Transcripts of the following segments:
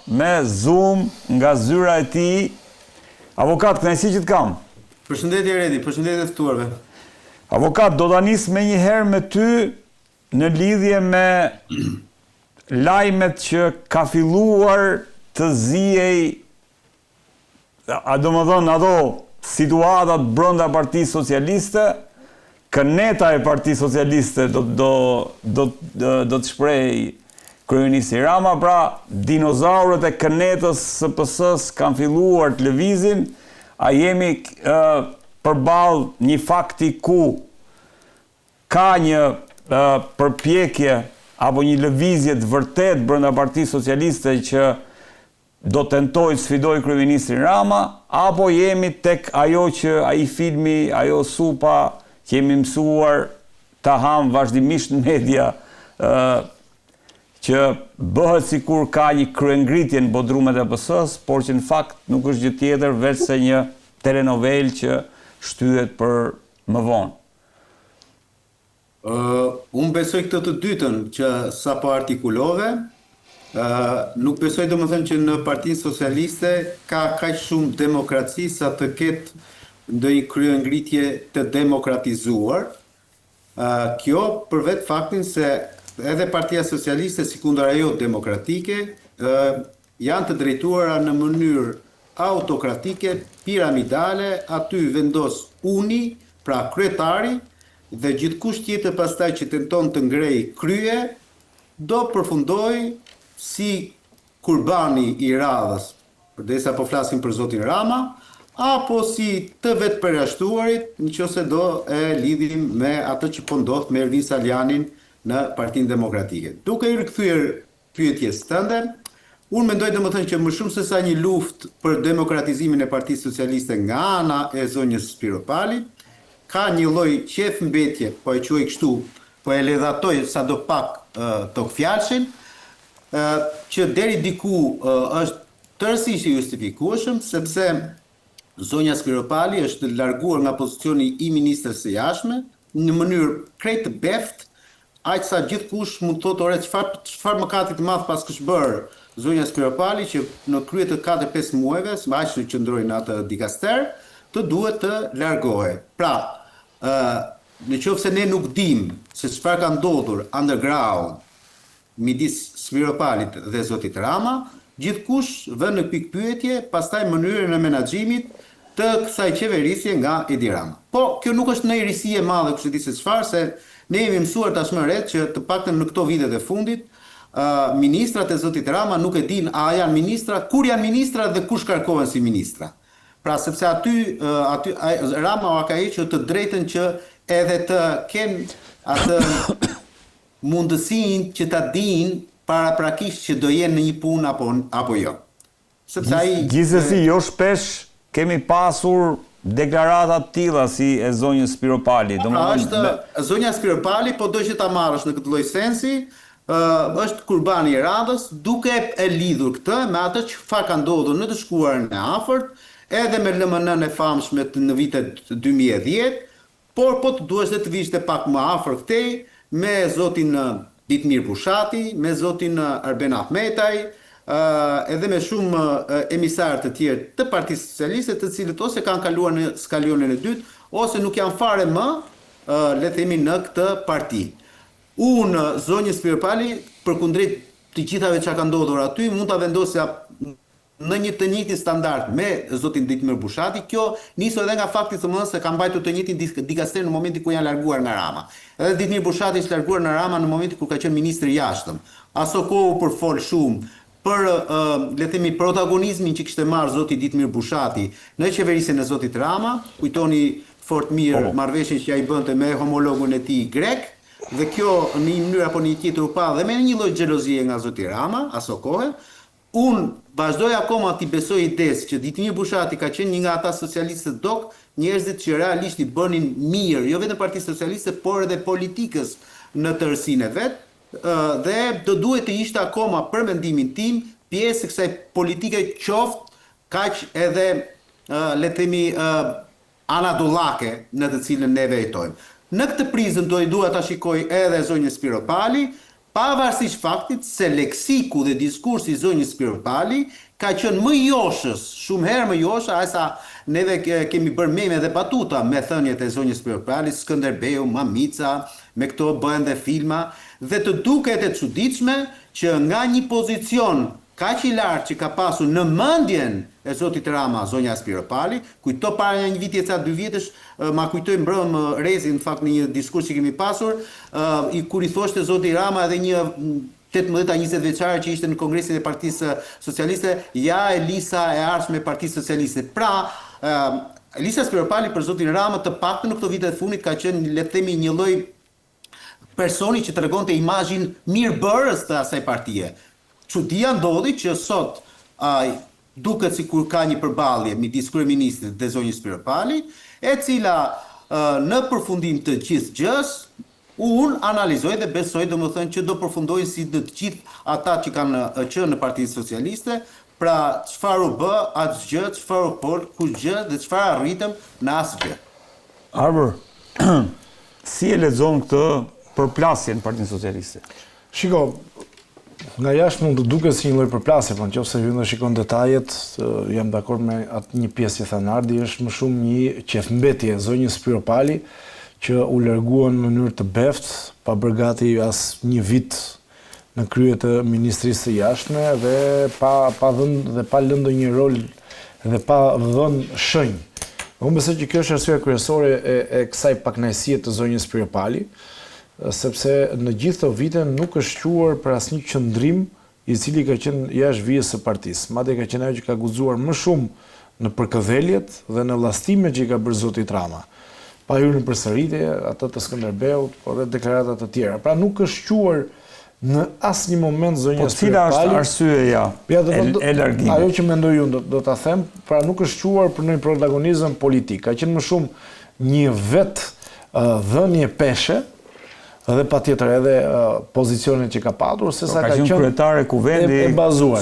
me Zoom nga zyra e tij. Avokat, kënaqësi që të kam. Përshëndetje Redi, përshëndetje të ftuarve. Avokat, do ta nis më një herë me ty në lidhje me lajmet që ka filluar të zihej, domethënë ato situatat brenda Partisë Socialiste, këneta e Partisë Socialiste do të shprehej kryeministri Rama, pra dinozaurët e kënetës së PS-s kanë filluar të lëvizin, a jemi përballë një fakti ku ka një përpjekje apo një lëvizje të vërtet brenda Partisë Socialiste që do tentoj të sfidoj kryeministrin Rama, apo jemi tek ajo që ai filmi, ajo supa që jemi mësuar ta ham vazhdimisht në media, që bëhet sikur ka një kryengritje në bodrumet e PS-s, por që në fakt nuk është gjë tjetër veç se një telenovel që shtyhet për më vonë. Unë besoj këtë të dytën që sapo artikulove. Nuk besoj domethënë që në Partinë Socialiste ka kaq shumë demokraci sa të ketë ndonjë kryengritje të demokratizuar. Kjo për vetë faktin se edhe Partia Socialiste, sikundar ajo demokratike, janë të drejtuara në mënyrë autokratike, piramidale, aty vendos uni, pra kryetari, dhe gjithkush tjetër pastaj që tenton të ngrejë krye, do përfundoj si kurbani i radhës, përderisa po flasim për zotin Rama, apo si të vetë përjashtuarit, nëse do e lidhim me atë që po ndodh me Ervin Salianin në Partinë Demokratike. Duke i rikthyer pyetjes tënde, unë mendoj domethënë që më shumë se sa një luftë për demokratizimin e Partisë Socialiste nga ana e zonjës Spiropali, ka një lloj qefmbetje, po e quaj kështu, po e ledhatoj sadopak tokfjalshin, që deri diku është tërësisht i justifikueshëm, sepse zonja Spiropali është larguar nga pozicioni i ministres së jashtme në mënyrë krejt të beft, aq sa gjithkush mund të thotë ore çfarë mëkati të madh pas kështë bërë zonja Spiropali që në krye të 4-5 muajve, aq që qëndroi në atë dikaster, të duhet të largohej. Pra, nëse ne nuk dim se çfarë ka ndodhur underground midis Spiropalit dhe zotit Rama, gjithkush vën në pikë pyetje pastaj mënyrën e menaxhimit të kësaj qeverisje nga Edi Rama. Po, kjo nuk është ndonjë risi e madhe, kush e di se çfarë, se ne jemi mësuar tashmë re që të paktën në këto vitet e fundit, ministrat e zotit Rama nuk e din a janë ministra, kur janë ministra dhe kush karkohen si ministra. Pra sepse aty Rama ka hequr të drejtën që edhe të kenë atë mundësinë që ta dinë paraprakisht që do jenë në një punë apo jo. Sepse ai gjithsesi jo shpesh kemi pasur deklarata të tilla si e zonjës Spiropali. Zonja Spiropali, po do që ta marrësh në këtë lloj sensi, është kurbani i radhës, duke e lidhur këtë me atë çfarë ka ndodhur në të shkuarën e afërt, edhe me LMN-n e famshme në vitet 2010, por po të duhesh të vishte pak më afër këtej me zotin Ditmir Bushati, me zotin Arben Ahmetaj, edhe me shumë emisarë të tjerë të Partisë Socialiste, të cilët ose kanë kaluar në skalionin e dytë, ose nuk janë fare më, le themi, në këtë parti. Unë, zonjë Spiropali, përkundrejt të gjithave që ka ndodhur aty, mund ta vendosja në një të njëjtin standard me zotin Ditmir Bushati. Kjo nisur edhe nga fakti se kanë mbajtur të njëjtin dikaster në momentin ku janë larguar nga Rama. Edhe Ditmir Bushati është larguar nga Rama në momentin kur ka qenë ministri i jashtëm. Aso kohë përfol shumë për le themi protagonizmin që kishte marrë zoti Ditmir Bushati në qeverisjen e zotit Rama, kujtoni fort mirë marrëveshjen që ai bënte me homologun e tij grek, dhe kjo në një mënyrë apo në një tjetër u pa dhe me një lloj xhelozie nga zoti Rama aso kohë. Unë vazhdoj akoma t'i besoj idesë që Ditmir Bushati ka qenë një nga ata socialistët dok, njerëzit që realisht i bënin mirë, jo vetëm Partisë Socialiste, por edhe politikës në tërësinë e vet, dhe do duhet të ishte akoma për mendimin tim pjesë e kësaj politike qoftë kaq edhe le të themi anadollake në të cilën ne jetojmë. Në këtë prizëm do i dua ta shikoj edhe zonjën Spiropali, pavarësisht faktit se leksiku dhe diskursi i zonjës Spiropali ka qenë më joshës, shumë herë më joshë, asa neve kemi bërë meme dhe batuta me thënjet e zonjës Spiropali, Skënderbeu, Mamica, me këto bëhen dhe filma, dhe të duket e çuditshme që nga një pozicion kaq i lartë që ka pasur në mendjen e zotit Rama, zonja Spiropali, kujto para një viti e ca 2 vjetësh, ma kujtoj mbrëm Rezi, në fakt në një diskurs që kemi pasur, kur i thoshte zoti Rama edhe një 18-20 vjeçare që ishte në Kongresin e Partisë Socialiste, ja Elisa e ardhshme e Partisë Socialiste. Pra, Elisa Spiropali për zotin Rama të paktën në këto vite të fundit ka qenë, le të themi, një lloj personi që tregonte imazhin mirëbërës të asaj partie. Çudia ndodhi që sot duket sikur ka një përballje midis kryeministrit dhe zonjës Spiropali, e cila në përfundim të gjithë gjës, unë analizoj dhe besoj domethënë që do përfundojnë si të gjithë ata që kanë qenë në Partinë Socialiste, pra çfarë u bë, asgjë, çfarë u pol, kusgjë dhe çfarë arritëm në asgjë. Arbër, si e lexon këtë përplasje në Partinë Socialiste? Shiko, nga jashtë mund të duket si një lloj përplasje, por nëse hyn dhe shikon detajet, jam dakord me atë një pjesë që thanë Ardi, është më shumë një qefmbetje e zonjës Spiropali që u larguan në mënyrë të beftë, pa bërë gati as një vit në krye të Ministrisë së Jashtme dhe pa lënë ndonjë rol dhe pa dhënë shenjë. Unë besoj që kjo është arsyeja kryesore e kësaj pakënaqësie të zonjës Spiropali, sepse në gjithë këto vite nuk është quar për asnjë qëndrim i cili ka qenë jashtë vijës së partisë. Madje ka qenë ajo që ka guxuar më shumë në përkëdheljet dhe në llastimet që i ka bërë zoti Rama. Pa hyrë në përsëritje, ato të Skënderbeut, por edhe deklarata të tjera. Pra nuk është quar në asnjë moment zonja Spiropali. Po cila është arsyeja e largimit? Ajo që mendoj unë do ta them, pra nuk është quar për ndonjë protagonizëm politik. Ka qenë më shumë një dhënie peshe, dhe patjetër edhe pozicionet që ka patur, se sa ka qenë kryetare kuvendi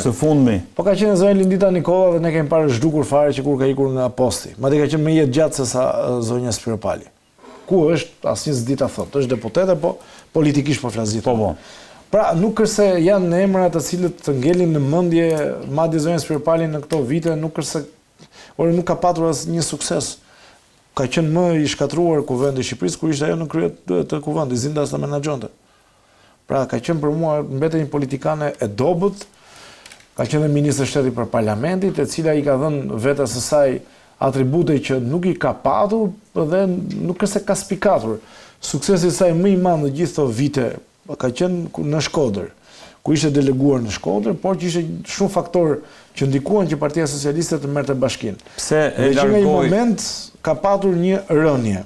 së fundmi. Po ka qenë zonja Lindita Nikolla dhe ne kemi parë zhdukur fare që kur ka ikur nga posti. Madje ka qenë më jetë gjatë se sa zonja Spiropali. Ku është, asnjë s'di ta thotë, është deputete, po politikisht po flas gjithë. Po. Pra nuk është se janë emra të cilët të ngelin në mendje, madje zonja Spiropali në këto vite nuk është se nuk ka patur asnjë sukses. Ka qenë më i shkatruar kuvendi i Shqipërisë kur ishte ajo në krye të kuvendit, zindas të menaxhonte. Pra ka qenë për mua mbetet një politikane e dobët, ka qenë dhe ministër shteti për parlamentit, e cila i ka dhënë vetes së saj atribute që nuk i ka patur dhe nuk është se ka spikatur. Suksesi i saj më i madh në gjithë këto vite ka qenë në Shkodër, ku ishte deleguar në Shkodër, por që ishte shumë faktorë që ndikuan që Partia Socialiste të merrte bashkinë. Pse e largoi? Në një moment ka patur një rënje.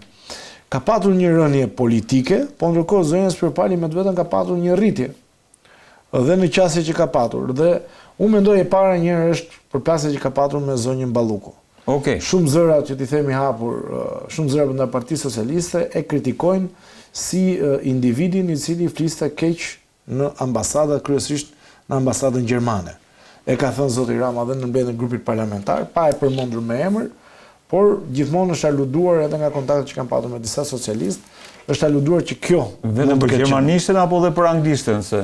Ka patur një rënje politike, po ndërkohë zonja Spiropali me të vetën ka patur një rritje. Dhe në qasje që ka patur. Dhe unë mendoj e para njëherë është përplasja që ka patur me zonjën Balluku. Okej. Shumë zëra që t'i themi hapur, shumë zëra brenda Partisë Socialiste e kritikojnë si individin i cili fliste keq në ambasadat, kryesisht në ambasadën gjermane. E ka thënë zoti Rama dhe në mbledhjen e grupit parlamentar, pa e përmendur me emër, por gjithmonë është aluduar edhe nga kontaktet që kanë patur me disa socialistë, është aluduar që kjo vetëm për gjermanishten apo edhe për anglishten se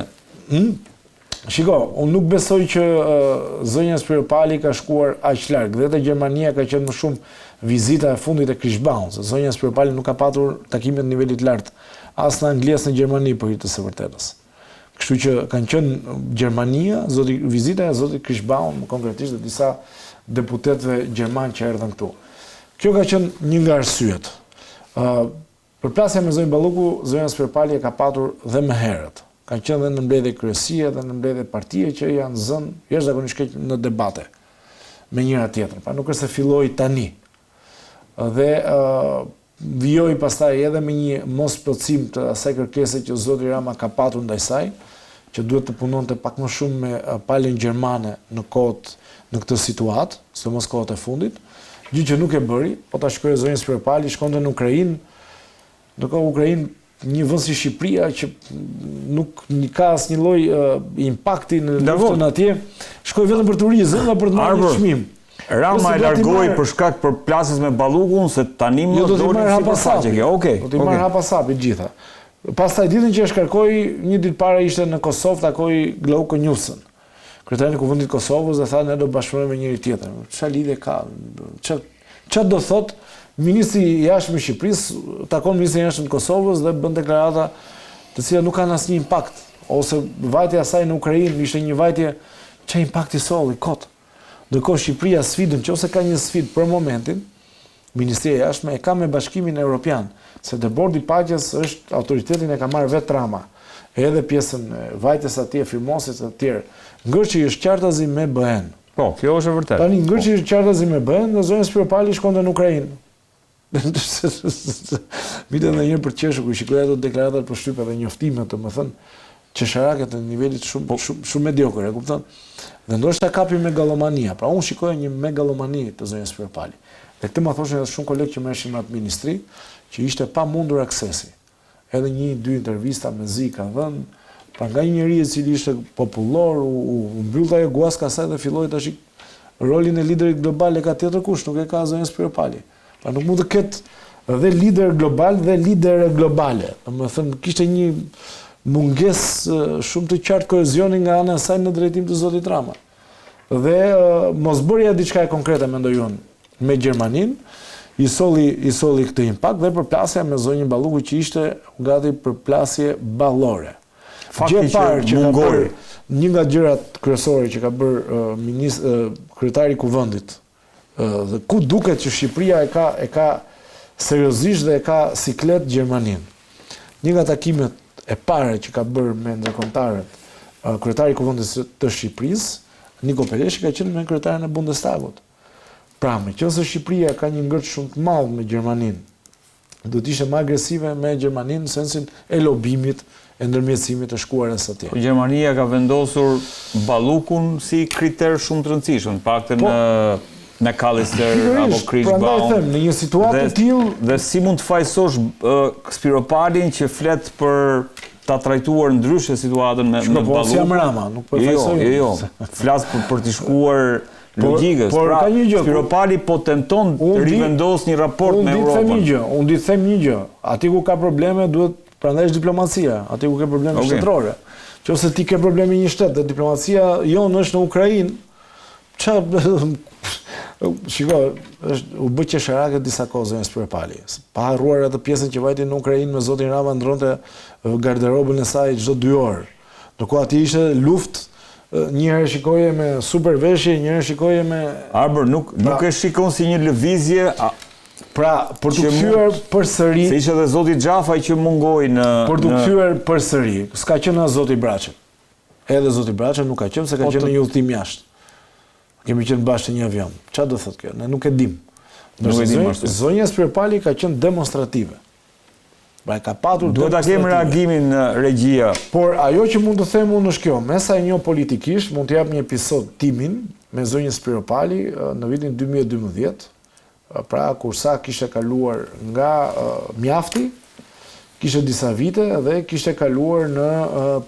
Shiko, unë nuk besoj që zonja Spiropali ka shkuar aq larg. Dhe te Gjermania ka qenë më shumë vizita e fundit e Krishbaun, se zonja Spiropali nuk ka patur takime të nivelit lart as në Angli as në Gjermani për hir të së vërtetës. Kështu që kanë qenë Gjermania, vizita e zotit Krishbaun, konkretisht dhe disa deputetëve gjerman që erdhën këtu. Kjo ka qenë një nga arsyet. Përplasja me zonjën Balluku, zonja Spiropali e ka patur dhe më herët. Kanë qenë dhe në mbledhje kryesie dhe në mbledhje partie që janë zënë jashtëzakonisht keq në debate me njëra tjetrën. Pra nuk është se filloi tani. Dhe vijoi pastaj edhe me një mosplotësim të asaj kërkese që zoti Rama ka patur ndaj saj, që duhet të punonte pak më shumë me palën gjermane në këtë situatë, sidomos kohët e fundit, gjë që nuk e bëri, po ta shkoi zonja Spiropali, shkonte në Ukrainë, ndërkohë Ukrainë një vend si Shqipëria që nuk ka asnjë lloj impakti në luftën atje, shkoi vetëm për turizëm dhe për të marrë çmim. Rama e largoi për shkak për plasjes me Ballukun se tani më do të marrë hapa sapi. Okej. Do të marrë hapa sapi gjitha. Pastaj ditën që e shkarkoi, një ditë para ishte në Kosovë, takoi Glauko Newson, kryetarin e Kuvendit të Kosovës, dhe tha ne do bashkëpunojmë me njëri tjetrin. Çfarë lidhje ka? Çfarë do thot ministri i jashtëm i Shqipërisë takon ministrin e jashtëm të Kosovës dhe bën deklarata të cilat nuk kanë asnjë impakt, ose vajtja e saj në Ukrainë ishte një vajtje çfarë impakti solli kot. Ndërkohë Shqipëria sfidën, nëse ka një sfidë për momentin, Ministria e Jashtme e ka me Bashkimin Evropian, se te Bordi i Paqes është autoritetin e ka marrë vetë Rama, edhe pjesën e vajtjes atje, firmosit e tjerë. Ngërçi është qartazi me BE-n. Po, kjo është e vërtetë. Tani ngërçi është qartazi me BE-n, dhe zonja Spiropali shkonte në Ukrainë. Mite ndonjëherë për të qeshur kur shikoj ato deklaratat për shtyp edhe njoftime, domethënë qesharake të nivelit shumë mediokër, e kupton? Dhe ndoshta kapi megalomania. Pra unë shikoja një megalomani të zonjës Spiropali. Dhe këtë më thoshin edhe shumë kolegë që merreshin me atë ministri, që ishte pa mundur aksesi. Edhe 1-2 intervista me zi ka dhënë, pra nga një njeri i cili ishte popullor, u mbyll ajo guaska saj dhe filloi tash rolin e liderit global e ka tjetër kush, nuk e ka zonja Spiropali. Pra nuk mund të ketë dhe lider global dhe lidere globale. Domethënë kishte një mungesë shumë të qartë kohezioni nga ana e saj në drejtim të zotit Rama. Dhe mosbërja diçka e konkrete mendoj unë me Gjermaninë, i solli këtë impakt dhe përplasja me zonjën Balluku që ishte gati përplasje ballore. Gjë e parë që ka bërë, një nga gjërat kryesore që ka bërë kryetari i Kuvendit, dhe ku duket që Shqipëria e ka seriozisht dhe e ka siklet Gjermaninë. Një nga takimet e para që ka bërë me ndërkombëtarët, kryetari i Kuvendit të Shqipërisë, Niko Peleshi, ka qenë me kryetarin e Bundestagut. Pra, meqense Shqipëria ka një ngërç shumë të madh me Gjermaninë, do të ishte më agresive me Gjermaninë në sensin e lobimit, e ndërmjetësimit të shkuarës atje. Gjermania ka vendosur Ballukun si kriter shumë të rëndësishëm, paktën në Callister apo Krichbaum. Prandaj them, në një situatë të tillë, dhe si mund të fajsosh Spiropalin që flet për ta trajtuar ndryshe situatën me Ballukun. Si jam Rama, nuk po fajsoj. Jo. Flas për të shkuar logjikës. Por ka një gjë. Spiropali po tenton të rivendos një raport me Europën. Unë di të them një gjë. Aty ku ka probleme duhet prandaj është diplomacia. Aty ku ka probleme shtetërore. Nëse ti ke probleme një shtet dhe diplomacia jonë është në Ukrainë, shiko, u bë qesharake disa kohë zonja Spiropali. Pa harruar atë pjesën që vajti në Ukrainë me zotin Rama ndronte garderobën e saj çdo 2 orë. Ndërkohë aty ishte luftë. Njëherë shikoje me superveshje, njëherë shikoje me... Arbër, nuk e shikon si një lëvizje... Pra, për të kthyer përsëri... Se ishte dhe zoti Xhafaj që mungoi në... Për të kthyer përsëri, s'ka qenë as zoti Braçe. Edhe zoti Braçe nuk ka qenë, se ka qenë një udhtim jashtë. Kemi qenë bashkë në një avion. Çfarë do thotë kjo? Ne nuk e dim. Zonja Spiropali ka qenë demonstrative. Pra ka patur duhet ta kemi reagimin në regjia. Por ajo që mund të them unë është kjo, me sa e njoh politikisht, mund të jap një episod timin me zonjën Spiropali në vitin 2012, pra kur sa kishte kaluar nga mjafti, kishte disa vite dhe kishte kaluar në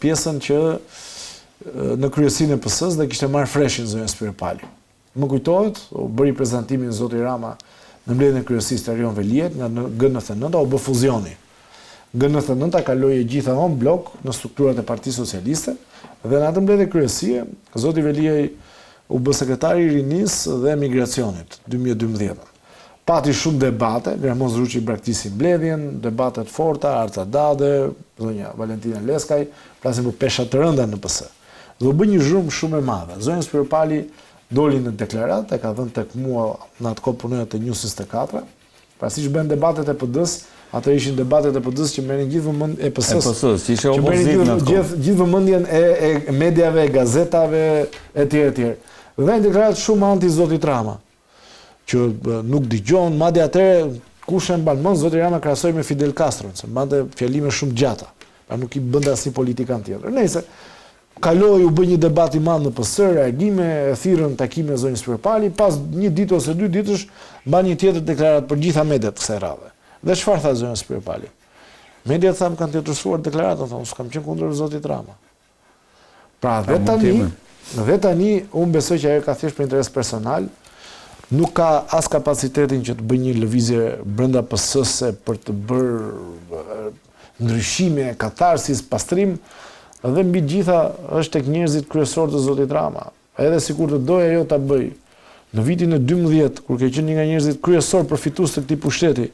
pjesën që në kryesinë e PS-s dhe kishte marrë freshin zonja Spiropali. Më kujtohet, u bëri prezantimin zoti Rama në mbledhjen e kryesisë të Arion Veliet nga G99, u bë fuzioni. G99 kaloi e gjitha on blok në strukturat e Partisë Socialiste dhe në atë mbledhje kryesie, zoti Veliaj u bë sekretari i rinisë dhe emigracionit 2012. Pati shumë debate, Gramoz Ruçi braktisi mbledhjen, debate të forta, Arca Dade, zonja Valentina Leskaj, flasin për pesha të rënda në PS. Dhe u bë një zhurmë shumë e madhe. Zonja Spiropali doli në deklaratë, e ka dhënë tek mua në atë kohë punoja te News 24. Pra siç bën debatet e PD-s, ato ishin debatet e PD-s që merrin gjithë vëmendjen e PS-s. Që ishte opozit në atë. Gjithë vëmendjen e mediave, gazetave etj. Dhe një deklaratë shumë anti zotit Rama, që nuk dëgjon, madje atëherë kush e mban mend, zoti Rama krahasoi me Fidel Castro, se mbante fjalime shumë gjata. Pra nuk i bënte asnjë politikan tjetër. Nëse kaloi u bë një debat i madh në PS, reagime, e thirrën takime zonjës Spiropali, pas një ditë ose 2 ditësh mban një tjetër deklaratë për gjitha mediat kësaj radhe. Dhe çfarë tha zonja Spiropali? Mediat thamë kanë tetërsuar deklaratën, thonë s'kam qenë kundër zotit Rama. Pra dhe tani unë besoj që ajo ka thjesht për interes personal, nuk ka as kapacitetin që të bëjë një lëvizje brenda PS-s për të bërë ndryshime, katarsis, pastrim, dhe mbi gjitha është tek njerëzit kryesor të zotit Rama. Edhe sikur të doja jo ta bëj. Në vitin e 12, kur ke qenë një nga njerëzit kryesor përfitues të këtij pushteti,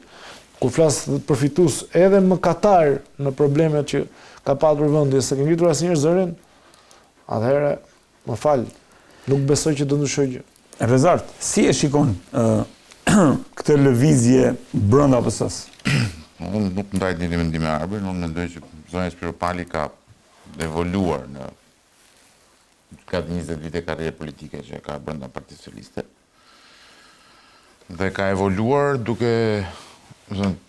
kur flas përfitues edhe mëkatar në problemet që ka patur vendi, se ke ngritur asnjëherë zërin, atëherë më fal, nuk besoj që do ndryshoj gjë. Rezart, si e shikon këtë lëvizje brenda PS-s? Unë nuk ndaj një mendim me Arbër, unë mendoj që zonja Spiropali ka evoluar në ka 20 vite karrierë politike që ka brenda Partisë Socialiste. Dhe ka evoluar duke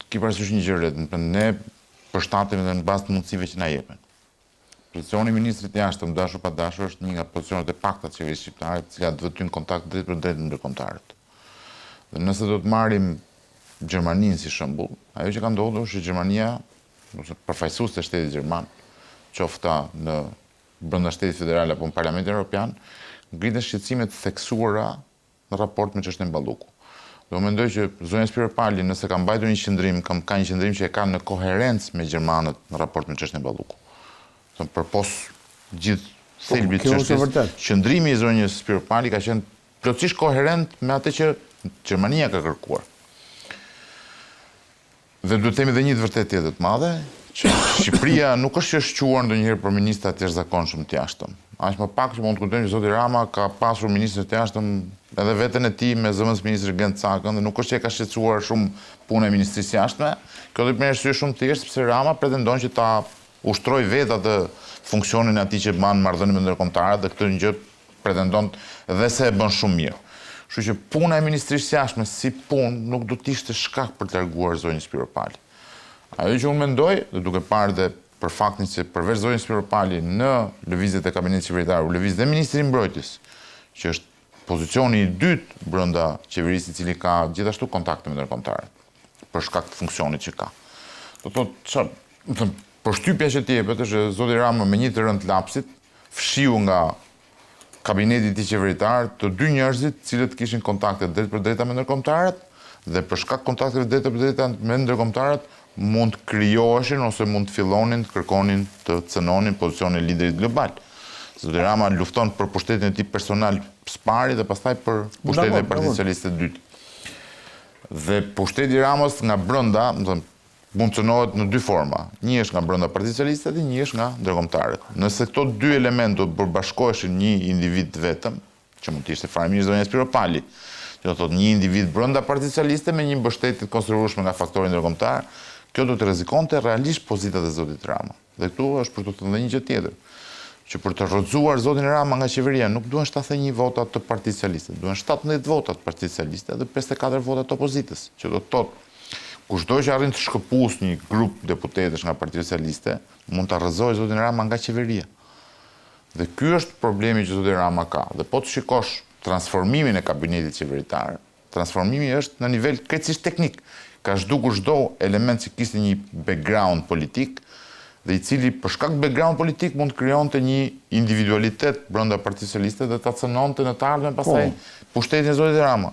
ki parasysh një gjë, ne përshtatemi dhe në bazë të mundësive që na jepen. Pozicioni i ministrit të jashtëm, dashur pa dashur, është një nga pozicionet e pakta të qeverisë shqiptare, të cilat do të hyjnë kontakt drejt për drejt me ndërkombëtarët. Dhe nëse do të marrim Gjermaninë si shembull, ajo që ka ndodhur është që Gjermania, ose përfaqësues të shtetit gjerman, qoftë në brenda shtetit federal apo në Parlamentin Evropian, ngritën shqetësime të theksuara në raport me çështjen Balluku. Do mendoj që zonja Spiropali, nëse ka mbajtur një qendrim, ka një qendrim që e ka në koherencë me gjermanët në raport me çështjen Balluku. Përpos gjithë thelbit të çështjes, qendrimi i zonjës Spiropali ka qenë plotësisht koherent me atë që Gjermania ka kërkuar. Dhe duhet të themi edhe një të vërtetë tjetër të madhe, që Shqipëria nuk është që shquar ndonjëherë për ministra të jashtëzakonshëm të jashtëm. Aq më pak që mund të kujtojmë që zoti Rama ka pasur ministër të jashtëm edhe veten e tij me zëvendës ministër Gent Cakën, dhe nuk është që e ka shqetësuar shumë punën e ministrisë së jashtme. Kjo do të merr sy shumë thjesht sepse Rama pretendon që ta ushtroj vetë atë funksionin e atij që bën marrëdhënie me ndërkombëtarët, dhe këtë gjë pretendon dhe se e bën shumë mirë. Kështu që puna e ministrisë së jashtme si punë nuk do të ishte shkak për të larguar zonjën Spiropali. Ajo që unë mendoj, dhe duke parë dhe për faktin që përveç zonjës Spiropali në lëvizjet e kabinetit qeveritar u lëviz dhe ministri i mbrojtjes, që është pozicioni i dytë brenda qeverisë, i cili ka gjithashtu kontakte me ndërkombëtarët për shkak të funksionit që ka. Do thotë, përshtypja që t'jepet është që zoti Rama me një të rënd lapsit fshiu nga kabineti i tij qeveritar të dy njerëzit cilët kishin kontakte drejt për drejta me ndërkombëtarët, dhe për shkak kontakteve drejt për drejta me ndërkombëtarët mund të krijoheshin ose mund të fillonin të kërkonin të cënonin pozicionin e liderit global. Zoti Rama lufton për pushtetin e tij personal së pari dhe pastaj për pushtetin e Partisë Socialiste të dytë. Dhe pushteti i Ramës nga brenda, mund të cënohet në dy forma. Një është nga brenda Partisë Socialiste dhe një është nga ndërkombëtarët. Nëse këto dy elementë do të përbashkoheshin një individ vetëm, që mund të ishte faramirë zonja Spiropali, që do thotë një individ brenda Partisë Socialiste me një mbështetje të konsiderueshme nga faktori ndërkombëtar, kjo do të rrezikonte realisht pozitat e zotit Rama. Dhe këtu është për të thënë një gjë tjetër, që për të rrëzuar zotin Rama nga qeveria nuk duhen 71 vota të Partisë Socialiste, duhen 17 vota të Partisë Socialiste dhe 54 vota të opozitës, që do të thotë kushdo që arrin të shkëpus një grup deputetësh nga Partia Socialiste, mund të rrëzojë zotin Rama nga qeveria. Dhe ky është problemi që zoti Rama ka. Dhe po të shikosh transformimin e kabinetit qeveritar, transformimi është në nivel krejtësisht teknik. Ka zhdukur çdo element që kishte një background politik, dhe i cili për shkak të background politik mund të krijonte një individualitet brenda Partisë Socialiste dhe ta cënonte në të ardhmen pastaj pushtetin e zotit Rama.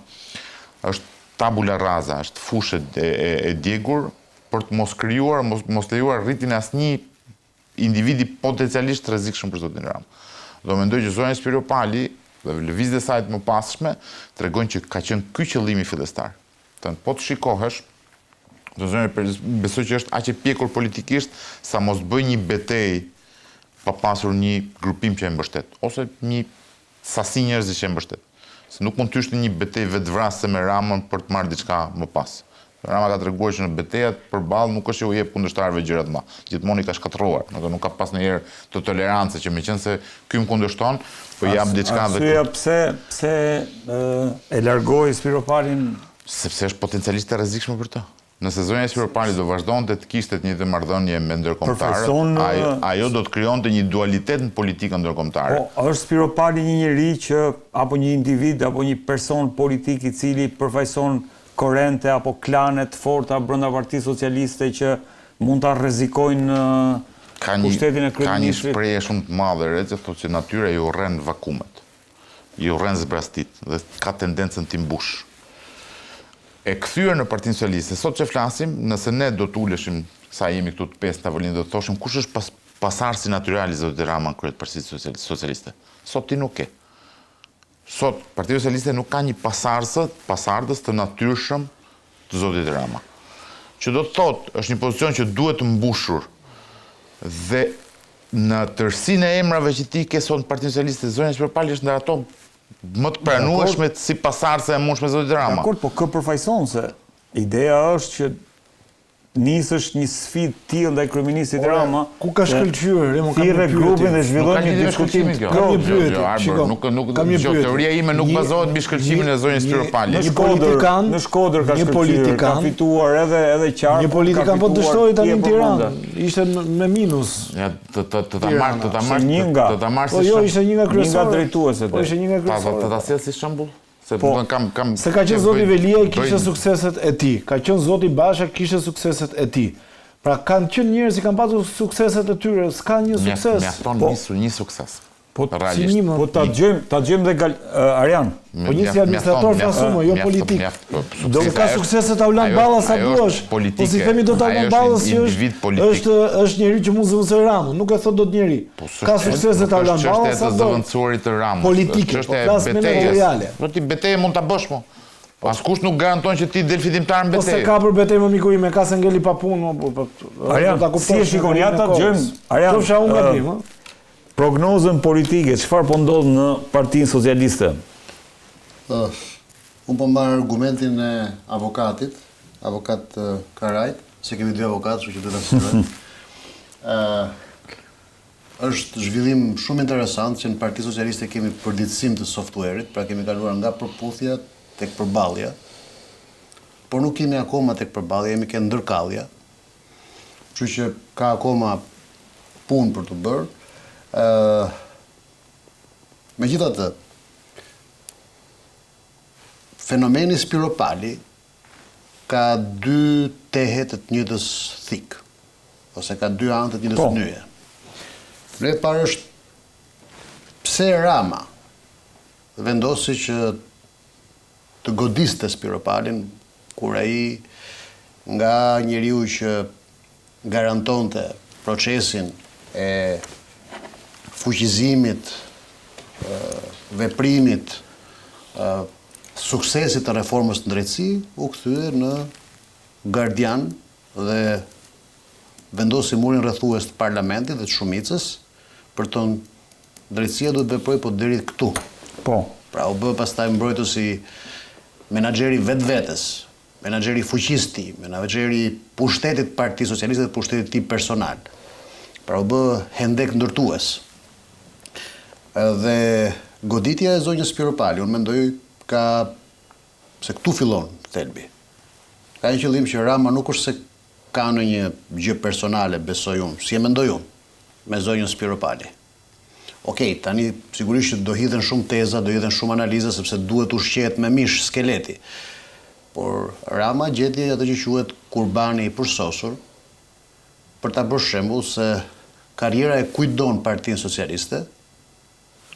Është tabula rasa, është fushë e djegur për të mos krijuar, mos lejuar rritjen e asnjë individi potencialisht rrezikshëm për zotin Rama. Do mendoj që zonja Spiropali dhe lëvizjet e saj të mëparshme tregojnë që ka qenë ky qëllimi fillestar. Po të shikohesh, besoj që është aq e pjekur politikisht sa mos bëj një betejë pa pasur një grupim që e mbështet, ose një sasi njerëzish që e mbështet. Se nuk mund të ishte një betejë vetvrasëse me Ramën për të marrë diçka më pas. Rama ka treguar që në betejat përballë nuk është që u jep kundërshtarëve gjëra të mëdha. Gjithmonë i ka shkatërruar, nuk ka pas ndonjëherë të tolerancë që meqense ky më kundërshton, po jap diçka dhe pse e largoi Spiropalin? Sepse është potencialisht e rrezikshme për të. Nëse zonja Spiropali do vazhdonte të kishte një të marrëdhënie me ndërkombëtarët, ajo do të krijonte një dualitet në politikën ndërkombëtare. Po, është Spiropali një njerëz që apo një individ apo një person politik i cili përfaqëson korrente apo klane të forta brenda Partisë Socialiste që mund ta rrezikojnë pushtetin e kryeministrit? Ka një shprehje shumë të madhe që thotë që natyra i urren vakumet, i urren zbrastit dhe ka tendencën të mbush. E kthyer në Partinë Socialiste, sot që flasim, nëse ne do të uleshim sa jemi këtu të pesë tavolinë, do të thoshim kush është pasardhësi natyral i zotit Rama në krye të Partisë Socialiste. Sot ti nuk ke. Sot Partia Socialiste nuk ka një pasardhës të natyrshëm të zotit Rama. Që do të thotë, është një pozicion që duhet të mbushur dhe në tërësinë e emrave që ti ke sot në Partinë Socialiste, zonja Shpërpali është ndër ato më të pranueshme si pasardhëse e mundshme zotit Rama. Dakor, po kë përfaqëson se ideja është që nisësh një sfidë tillë ndaj kryeministit Rama. Ku ka shkëlqyer? Thirrë grupin dhe zhvillojnë një diskutim. Kam një pyetje. Teoria ime nuk bazohet mbi shkëlqimin e zonjës Shpërpali. Në Shkodër ka shkëlqyer, ka fituar edhe qark. Një politikan po dështoi tani në Tiranë. Ishte me minus. Ja, të ta marrë. Po jo, ishte një nga kryesorët. Një nga drejtueset. Po ishte një nga kryesorët. Ta sjell si shembull. Se ka qenë zoti Velia i kishte sukseset e tij. Ka qenë zoti Basha kishte sukseset e tij. Pra kanë qenë njerëz që kanë patur sukseset e tyre, s'ka një sukses. Mjafton një sukses. Po ta dëgjojmë dhe Arjan. Po një si administrator fasumë, jo politik. Do të ka sukseset Aulan Balla sa duash. Po si themi do të Aulan Ballës që është njeriu që mund zëvendësoj Ramën, nuk e thot dot njeri. Ka sukseset Aulan Balla sa do. Çështja e zëvendësuarit të Ramës. Politike, flas me materiale. Po ti betejë mund ta bësh mo. Po askush nuk garanton që ti del fitimtar në betejë. Po se ka për betejë më miku im, ka se ngeli pa punë, Arjan, si e shikon ja ta dëgjojmë. Arjan, çfarë unë gabim, ë? Prognozën politike, çfarë po ndodh në Partinë Socialiste? Unë po marr argumentin e avokatit, avokat Karajt, se kemi dy avokatë, kështu që duhet ta sqaroj. Është zhvillim shumë interesant që në Partinë Socialiste kemi përditësim të software-it, pra kemi kaluar nga përputhja tek përballja, por nuk kemi akoma tek përballja, jemi ke ndërkallja. Kështu që ka akoma punë për të bërë. Megjithatë, fenomeni Spiropali ka dy tehe të njëjtës thik, ose ka dy anë të njëjtës nyje. Ne parë është pse Rama vendosi që të godiste Spiropalin kur ai nga njeriu që garantonte procesin e fuqizimit, veprimit, suksesit të reformës në drejtësi, u kthye në gardian dhe vendosi murin rrethues të parlamentit dhe të shumicës, për të drejtësia duhet veproj po deri këtu. Po. Pra u bë pastaj mbrojtësi menaxheri vetvetes, menaxheri fuqisti, menaxheri pushtetit Partisë Socialiste dhe pushtetit tij personal. Pra u bë hendek ndërtues. Dhe goditja e zonjës Spiropali, unë mendoj se këtu fillon thelbi. Ka një qëllim që Rama nuk është se ka në një gjë personale, besoj unë, si e mendoj unë, me zonjën Spiropali. Okej, tani sigurisht që do hidhen shumë teza, do hidhen shumë analiza, sepse duhet ushqehet me mish skeleti. Por Rama gjeti atë që quhet kurbani i përsosur, për ta bërë shembull se karriera e kujt don Partinë Socialiste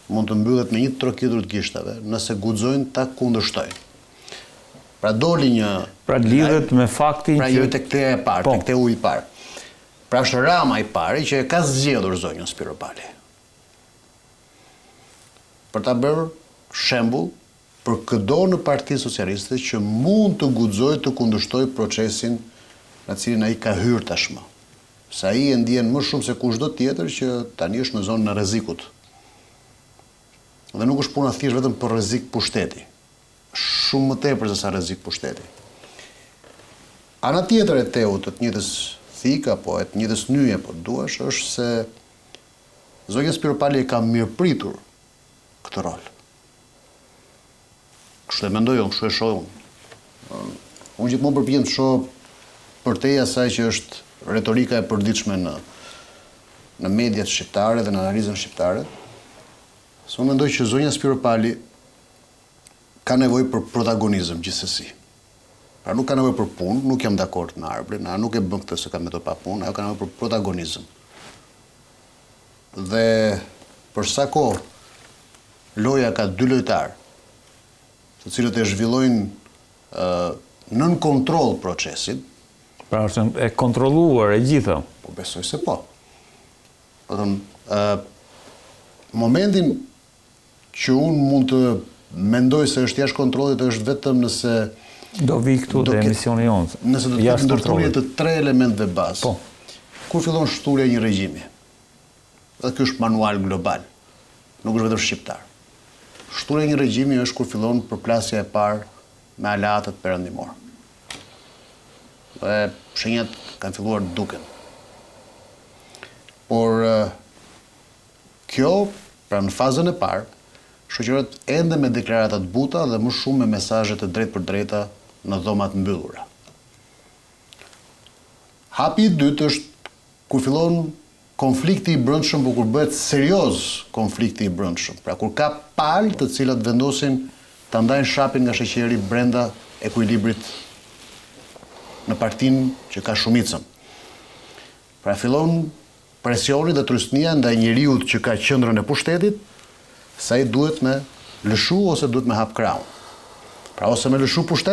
mund të mbyllet me një trokitur të gishtave, nëse guxojnë ta kundërshtojnë. Pra doli një... Pra lidhet me faktin që... Pra jo tek te e parë, tek te uji i parë. Pra është Rama i pari që e ka zgjedhur zonjën Spiropali. Për ta bërë shembull për këdo në Partinë Socialiste që mund të guxojë të kundërshtoj procesin në cilin ai ka hyrë tashmë. Sa ai e ndjen më shumë se kushdo tjetër që tani është në zonën e rrezikut. Dhe nuk është puna thjesht vetëm për rrezik pushteti. Shumë më tepër se sa rrezik pushteti. Ana tjetër e teut të njëjtës thik apo e të njëjtës nyje, po duash, është se zonja Spiropali e ka mirëpritur këtë rol. Kështu e mendoj unë, kështu e shoh unë. Unë gjithmonë përpiqem të shoh përtej asaj që është retorika e përditshme në mediat shqiptare dhe në analizën shqiptare. Se unë mendoj që zonja Spiropali ka nevojë për protagonizëm gjithsesi. Pra nuk ka nevojë për punë, nuk jam dakord me Arbrin, a nuk e bën këtë se ka metodë pa punë, ajo ka nevojë për protagonizëm. Dhe për sa kohë loja ka dy lojtarë, të cilët e zhvillojnë nën kontroll procesin, Pra është e kontrolluar e gjitha. Po besoj se po. Po momentin që unë mund të mendoj se është jashtë kontrollit është vetëm nëse Do vi këtu te emisioni jonë. Nëse do të ketë ndërthurje të 3 elementeve bazë. Po. Kur fillon shturja e një regjimi? Dhe ky është manual global. Nuk është vetëm shqiptar. Shturja e një regjimi është kur fillon përplasja e parë me aleatët perëndimor. Dhe shenjat kanë filluar të duken. Por kjo, pra në fazën e parë, shoqërohet ende me deklarata të buta dhe më shumë me mesazhe të drejtë për drejta në dhomat mbyllura. Hapi i dytë është kur fillon konflikti i brendshëm, por kur bëhet serioz konflikti i brendshëm. Pra kur ka palë të cilat vendosin ta ndajnë shapin nga sheqeri brenda ekuilibrit në partinë që ka shumicën. Pra fillon presioni dhe trysnia ndaj njeriut që ka qendrën e pushtetit, sa i duhet me lëshu ose duhet me hap krahun. Pra ose me lëshu pushtet